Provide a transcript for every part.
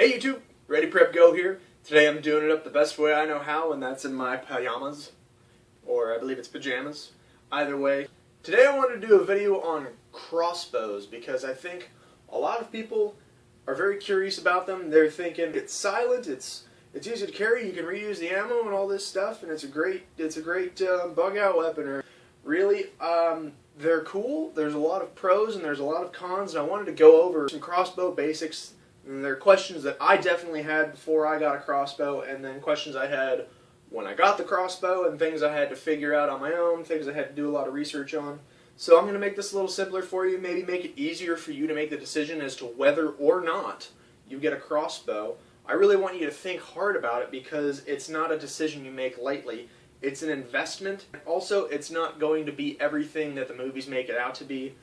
Hey YouTube, ReadyPrepGo here. Today I'm doing it up the best way I know how, and that's in my pajamas. Or I believe it's pajamas. Either way. Today I wanted to do a video on crossbows because I think a lot of people are very curious about them. They're thinking it's silent, it's easy to carry, you can reuse the ammo and all this stuff, and it's a great bug out weapon. Or really, they're cool. There's a lot of pros and there's a lot of cons, and I wanted to go over some crossbow basics. And there are questions that I definitely had before I got a crossbow, and then questions I had when I got the crossbow, and things I had to figure out on my own, things I had to do a lot of research on. So I'm going to make this a little simpler for you, maybe make it easier for you to make the decision as to whether or not you get a crossbow. I really want you to think hard about it because it's not a decision you make lightly. It's an investment. Also, it's not going to be everything that the movies make it out to be.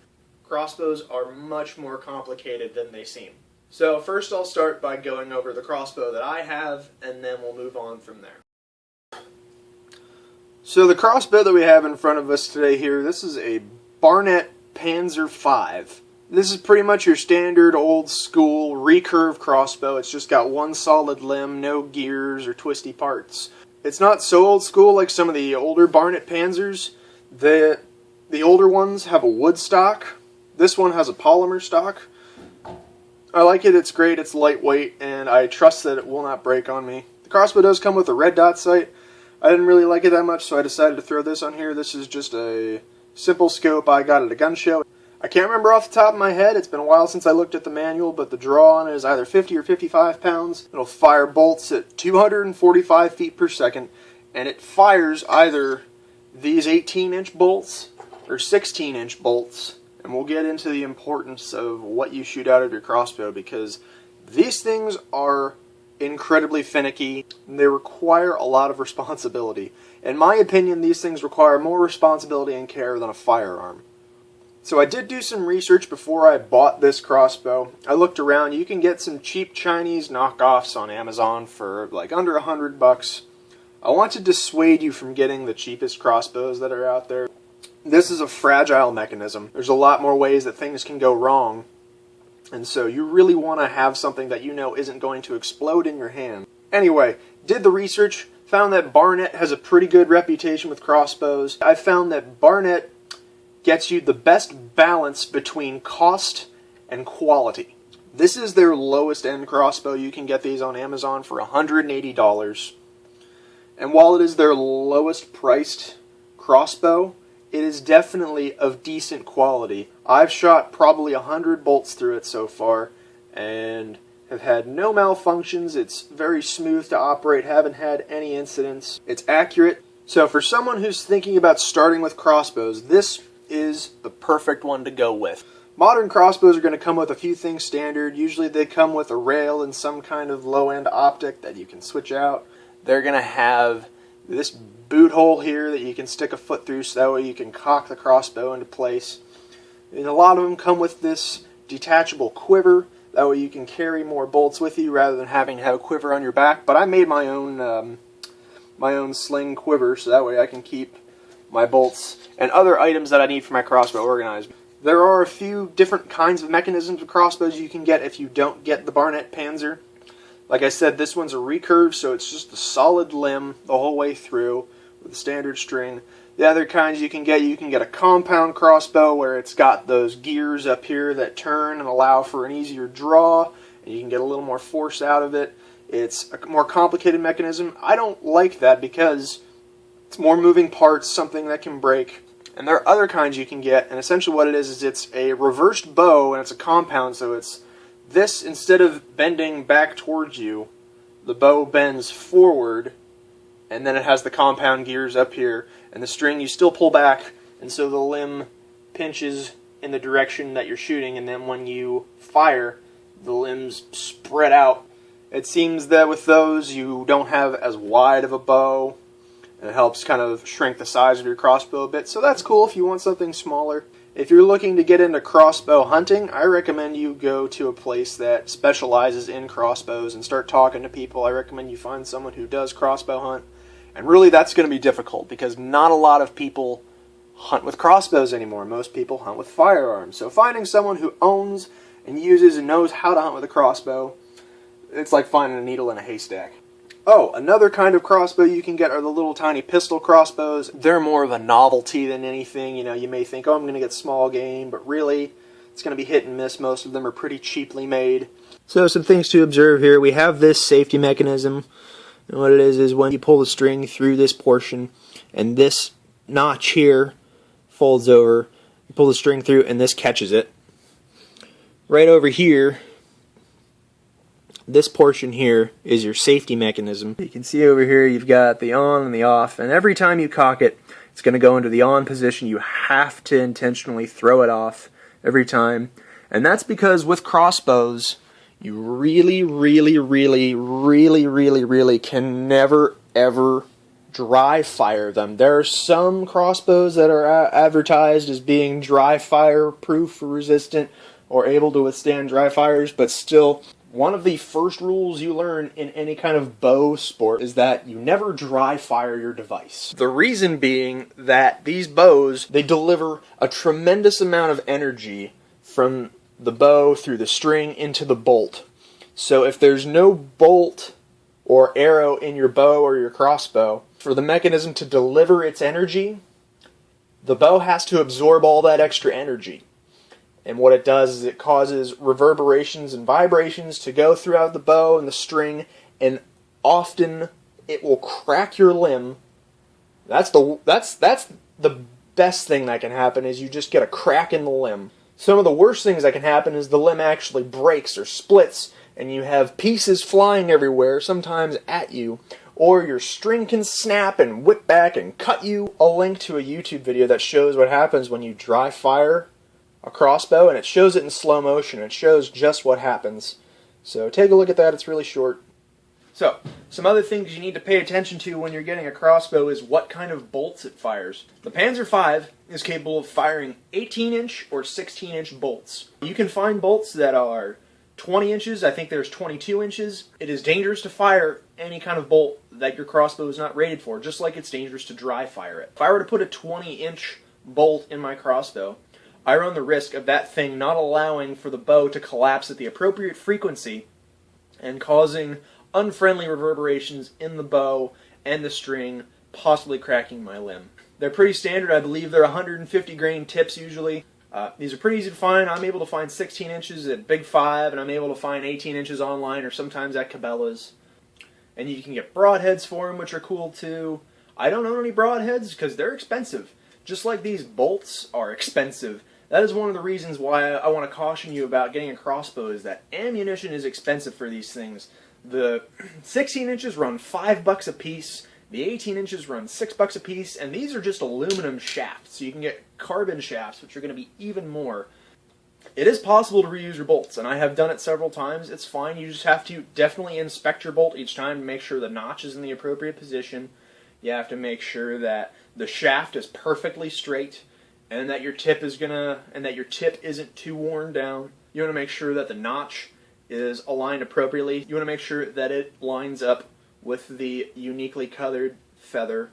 Crossbows are much more complicated than they seem. So first I'll start by going over the crossbow that I have, and then we'll move on from there. So the crossbow that we have in front of us today here, this is a Barnett Panzer V. This is pretty much your standard old school recurve crossbow. It's just got one solid limb, no gears or twisty parts. It's not so old school like some of the older Barnett Panzers. The older ones have a wood stock. This one has a polymer stock. I like it, it's great, it's lightweight, and I trust that it will not break on me. The crossbow does come with a red dot sight. I didn't really like it that much, so I decided to throw this on here. This is just a simple scope I got at a gun show. I can't remember off the top of my head, it's been a while since I looked at the manual, but the draw on it is either 50 or 55 pounds. It'll fire bolts at 245 feet per second, and it fires either these 18-inch bolts or 16-inch bolts. And we'll get into the importance of what you shoot out of your crossbow, because these things are incredibly finicky. They require a lot of responsibility. In my opinion, these things require more responsibility and care than a firearm. So I did do some research before I bought this crossbow. I looked around. You can get some cheap Chinese knockoffs on Amazon for like under $100. I want to dissuade you from getting the cheapest crossbows that are out there. This is a fragile mechanism. There's a lot more ways that things can go wrong. And so you really want to have something that you know isn't going to explode in your hand. Anyway, did the research, found that Barnett has a pretty good reputation with crossbows. I found that Barnett gets you the best balance between cost and quality. This is their lowest end crossbow. You can get these on Amazon for $180. And while it is their lowest priced crossbow, it is definitely of decent quality. I've shot probably 100 bolts through it so far and have had no malfunctions. It's very smooth to operate, haven't had any incidents. It's accurate. So for someone who's thinking about starting with crossbows, this is the perfect one to go with. Modern crossbows are going to come with a few things standard. Usually they come with a rail and some kind of low-end optic that you can switch out. They're going to have this boot hole here that you can stick a foot through, so that way you can cock the crossbow into place. And a lot of them come with this detachable quiver, that way you can carry more bolts with you rather than having to have a quiver on your back. But I made my own sling quiver, so that way I can keep my bolts and other items that I need for my crossbow organized. There are a few different kinds of mechanisms of crossbows you can get if you don't get the Barnett Panzer. Like I said, this one's a recurve, so it's just a solid limb the whole way through with a standard string. The other kinds you can get a compound crossbow where it's got those gears up here that turn and allow for an easier draw, and you can get a little more force out of it. It's a more complicated mechanism. I don't like that because it's more moving parts, something that can break. And there are other kinds you can get, and essentially what it is it's a reversed bow, and it's a compound, so it's this, instead of bending back towards you, the bow bends forward, and then it has the compound gears up here, and the string you still pull back, and so the limb pinches in the direction that you're shooting, and then when you fire, the limbs spread out. It seems that with those, you don't have as wide of a bow, and it helps kind of shrink the size of your crossbow a bit, so that's cool if you want something smaller. If you're looking to get into crossbow hunting, I recommend you go to a place that specializes in crossbows and start talking to people. I recommend you find someone who does crossbow hunt. And really that's going to be difficult because not a lot of people hunt with crossbows anymore. Most people hunt with firearms. So finding someone who owns and uses and knows how to hunt with a crossbow it's like finding a needle in a haystack. Oh, another kind of crossbow you can get are the little tiny pistol crossbows. They're more of a novelty than anything. You know, you may think, oh, I'm going to get small game, but really, it's going to be hit and miss. Most of them are pretty cheaply made. So some things to observe here. We have this safety mechanism. And what it is when you pull the string through this portion, and this notch here folds over, you pull the string through, and this catches it. Right over here, this portion here is your safety mechanism. You can see over here you've got the on and the off, and every time you cock it, it's going to go into the on position. You have to intentionally throw it off every time. And that's because with crossbows, you really can never ever dry fire them. There are some crossbows that are advertised as being dry fire proof resistant or able to withstand dry fires, but still, one of the first rules you learn in any kind of bow sport is that you never dry fire your device. The reason being that these bows, they deliver a tremendous amount of energy from the bow through the string into the bolt. So if there's no bolt or arrow in your bow or your crossbow, for the mechanism to deliver its energy, the bow has to absorb all that extra energy. And what it does is it causes reverberations and vibrations to go throughout the bow and the string, and often it will crack your limb. That's the best thing that can happen, is you just get a crack in the limb. Some of the worst things that can happen is the limb actually breaks or splits, and you have pieces flying everywhere, sometimes at you, or your string can snap and whip back and cut you. I'll link to a YouTube video that shows what happens when you dry fire a crossbow, and it shows it in slow motion. It shows just what happens. So take a look at that. It's really short. So, some other things you need to pay attention to when you're getting a crossbow is what kind of bolts it fires. The Panzer V is capable of firing 18-inch or 16-inch bolts. You can find bolts that are 20 inches. I think there's 22 inches. It is dangerous to fire any kind of bolt that your crossbow is not rated for, just like it's dangerous to dry fire it. If I were to put a 20-inch bolt in my crossbow, I run the risk of that thing not allowing for the bow to collapse at the appropriate frequency and causing unfriendly reverberations in the bow and the string, possibly cracking my limb. They're pretty standard. I believe they're 150 grain tips usually. These are pretty easy to find. I'm able to find 16 inches at Big 5, and I'm able to find 18 inches online or sometimes at Cabela's. And you can get broadheads for them, which are cool too. I don't own any broadheads because they're expensive. Just like these bolts are expensive. That is one of the reasons why I want to caution you about getting a crossbow, is that ammunition is expensive for these things. The 16 inches run $5 a piece, the 18 inches run $6 a piece, and these are just aluminum shafts. So you can get carbon shafts, which are going to be even more. It is possible to reuse your bolts, and I have done it several times. It's fine. You just have to definitely inspect your bolt each time to make sure the notch is in the appropriate position. You have to make sure that the shaft is perfectly straight, and that your tip isn't too worn down. You want to make sure that the notch is aligned appropriately. You want to make sure that it lines up with the uniquely colored feather.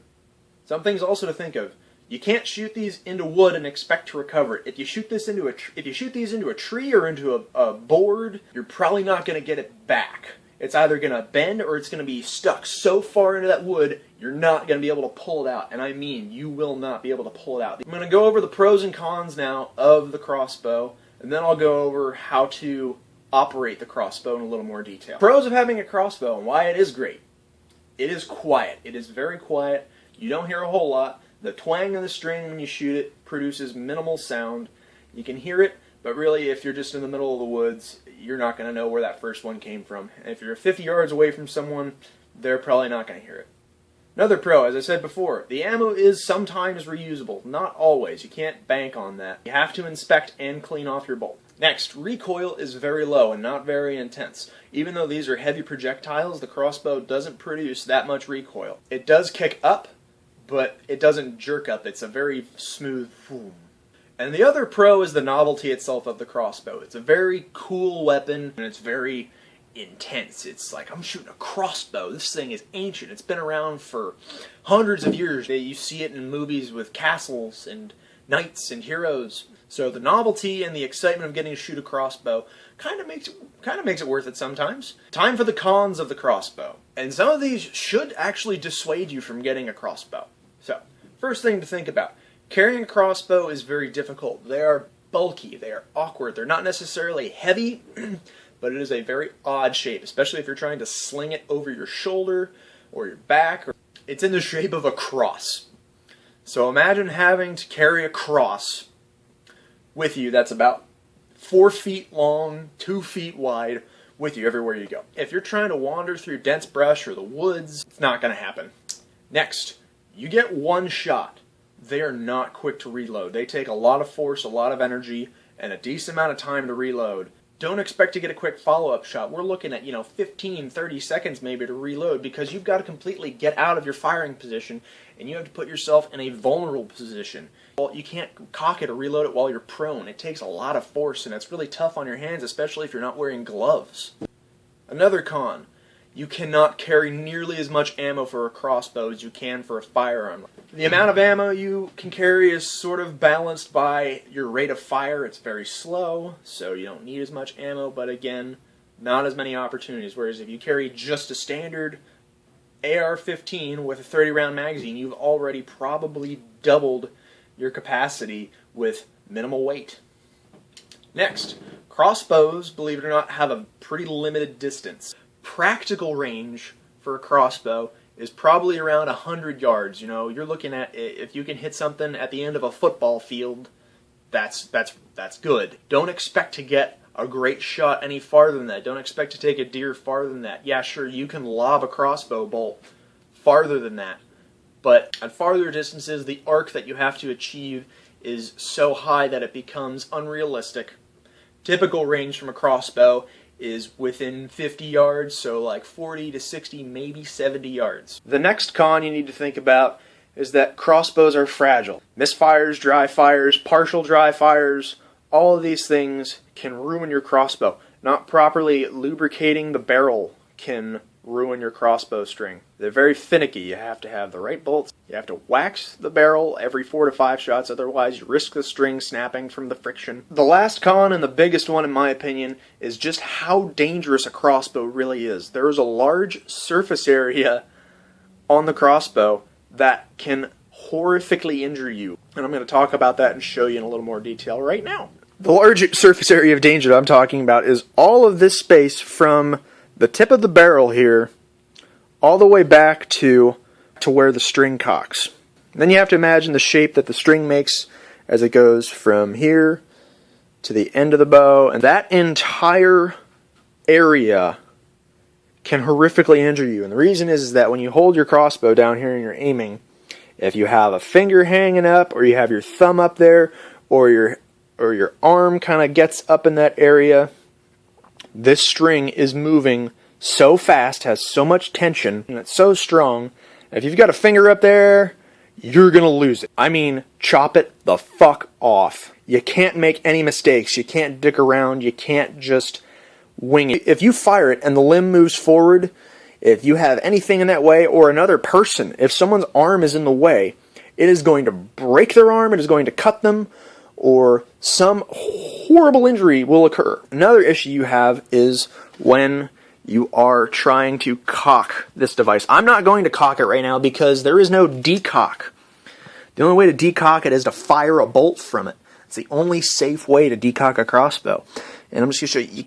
Some things also to think of. You can't shoot these into wood and expect to recover it. If you shoot these into a tree or into a board, you're probably not going to get it back. It's either going to bend or it's going to be stuck so far into that wood, you're not going to be able to pull it out. And I mean, you will not be able to pull it out. I'm going to go over the pros and cons now of the crossbow, and then I'll go over how to operate the crossbow in a little more detail. Pros of having a crossbow and why it is great. It is quiet. It is very quiet. You don't hear a whole lot. The twang of the string when you shoot it produces minimal sound. You can hear it, but really if you're just in the middle of the woods, you're not going to know where that first one came from. And if you're 50 yards away from someone, they're probably not going to hear it. Another pro, as I said before, the ammo is sometimes reusable. Not always. You can't bank on that. You have to inspect and clean off your bolt. Next, recoil is very low and not very intense. Even though these are heavy projectiles, the crossbow doesn't produce that much recoil. It does kick up, but it doesn't jerk up. It's a very smooth boom. And the other pro is the novelty itself of the crossbow. It's a very cool weapon, and it's very intense. It's like, I'm shooting a crossbow. This thing is ancient. It's been around for hundreds of years. You see it in movies with castles and knights and heroes. So the novelty and the excitement of getting to shoot a crossbow kind of makes it worth it sometimes. Time for the cons of the crossbow. And some of these should actually dissuade you from getting a crossbow. So, first thing to think about. Carrying a crossbow is very difficult. They are bulky, they are awkward, they're not necessarily heavy, but it is a very odd shape, especially if you're trying to sling it over your shoulder or your back. It's in the shape of a cross. So imagine having to carry a cross with you that's about 4 feet long, 2 feet wide, with you everywhere you go. If you're trying to wander through dense brush or the woods, it's not going to happen. Next, you get one shot. They are not quick to reload. They take a lot of force, a lot of energy, and a decent amount of time to reload. Don't expect to get a quick follow-up shot. We're looking at, 15, 30 seconds maybe to reload, because you've got to completely get out of your firing position, and you have to put yourself in a vulnerable position. Well, you can't cock it or reload it while you're prone. It takes a lot of force, and it's really tough on your hands, especially if you're not wearing gloves. Another con. You cannot carry nearly as much ammo for a crossbow as you can for a firearm. The amount of ammo you can carry is sort of balanced by your rate of fire. It's very slow, so you don't need as much ammo, but again, not as many opportunities. Whereas if you carry just a standard AR-15 with a 30-round magazine, you've already probably doubled your capacity with minimal weight. Next, crossbows, believe it or not, have a pretty limited distance. Practical range for a crossbow is probably around 100 yards. You're looking at, if you can hit something at the end of a football field, that's good. Don't expect to get a great shot any farther than that. Don't expect to take a deer farther than that. Yeah, sure, you can lob a crossbow bolt farther than that, but at farther distances, the arc that you have to achieve is so high that it becomes unrealistic. Typical range from a crossbow is within 50 yards, so like 40 to 60, maybe 70 yards. The next con you need to think about is that crossbows are fragile. Misfires, dry fires, partial dry fires, all of these things can ruin your crossbow. Not properly lubricating the barrel can ruin your crossbow string. They're very finicky. You have to have the right bolts. You have to wax the barrel every 4 to 5 shots, otherwise you risk the string snapping from the friction. The last con, and the biggest one in my opinion, is just how dangerous a crossbow really is. There is a large surface area on the crossbow that can horrifically injure you. And I'm going to talk about that and show you in a little more detail right now. The large surface area of danger that I'm talking about is all of this space from the tip of the barrel here all the way back to where the string cocks. And then you have to imagine the shape that the string makes as it goes from here to the end of the bow, and that entire area can horrifically injure you. And the reason is that when you hold your crossbow down here and you're aiming, if you have a finger hanging up, or you have your thumb up there, or your arm kind of gets up in that area, this string is moving so fast, has so much tension, and it's so strong, if you've got a finger up there, you're going to lose it. I mean, chop it the fuck off. You can't make any mistakes. You can't dick around. You can't just wing it. If you fire it and the limb moves forward, if you have anything in that way, or another person, if someone's arm is in the way, it is going to break their arm, it is going to cut them, or some horrible injury will occur. Another issue you have is when you are trying to cock this device. I'm not going to cock it right now because there is no decock. The only way to decock it is to fire a bolt from it. It's the only safe way to decock a crossbow. And I'm just going to show you,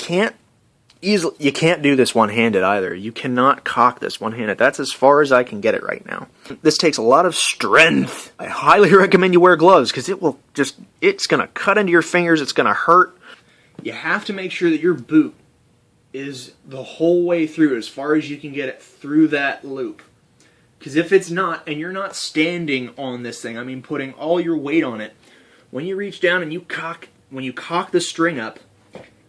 you can't do this one-handed either. You cannot cock this one-handed. That's as far as I can get it right now. This takes a lot of strength. I highly recommend you wear gloves because it's going to cut into your fingers. It's going to hurt. You have to make sure that your boot is the whole way through, as far as you can get it through that loop. Because if it's not, and you're not standing on this thing, I mean putting all your weight on it, when you reach down and when you cock the string up,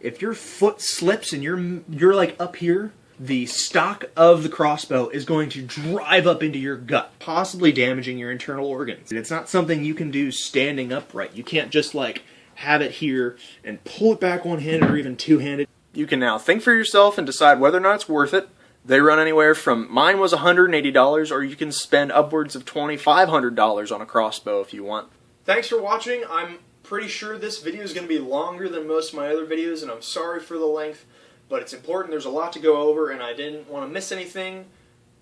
if your foot slips and you're like up here, the stock of the crossbow is going to drive up into your gut, possibly damaging your internal organs. It's not something you can do standing upright. You can't just like have it here and pull it back one-handed or even two-handed. You can now think for yourself and decide whether or not it's worth it. They run anywhere from, mine was $180, or you can spend upwards of $2,500 on a crossbow if you want. Thanks for watching. I'm pretty sure this video is going to be longer than most of my other videos, and I'm sorry for the length, but it's important. There's a lot to go over, and I didn't want to miss anything.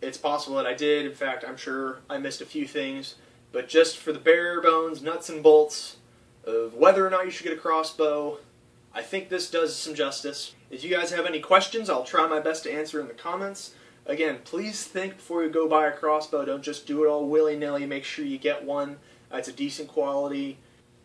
It's possible that I did. In fact, I'm sure I missed a few things, but just for the bare bones, nuts and bolts of whether or not you should get a crossbow, I think this does some justice. If you guys have any questions, I'll try my best to answer in the comments. Again, please think before you go buy a crossbow. Don't just do it all willy-nilly. Make sure you get one that's a decent quality.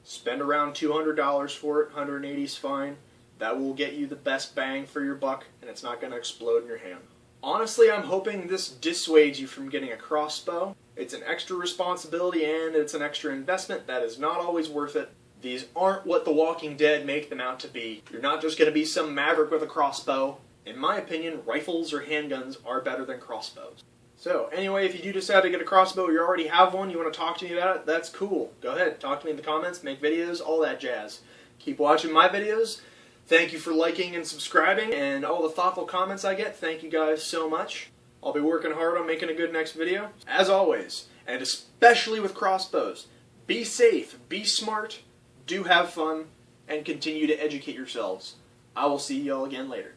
Spend around $200 for it. $180 is fine. That will get you the best bang for your buck, and it's not going to explode in your hand. Honestly, I'm hoping this dissuades you from getting a crossbow. It's an extra responsibility and it's an extra investment that is not always worth it. These aren't what The Walking Dead make them out to be. You're not just going to be some maverick with a crossbow. In my opinion, rifles or handguns are better than crossbows. So, anyway, if you do decide to get a crossbow or you already have one, you want to talk to me about it, that's cool. Go ahead, talk to me in the comments, make videos, all that jazz. Keep watching my videos. Thank you for liking and subscribing, and all the thoughtful comments I get. Thank you guys so much. I'll be working hard on making a good next video. As always, and especially with crossbows, be safe, be smart, do have fun, and continue to educate yourselves. I will see y'all again later.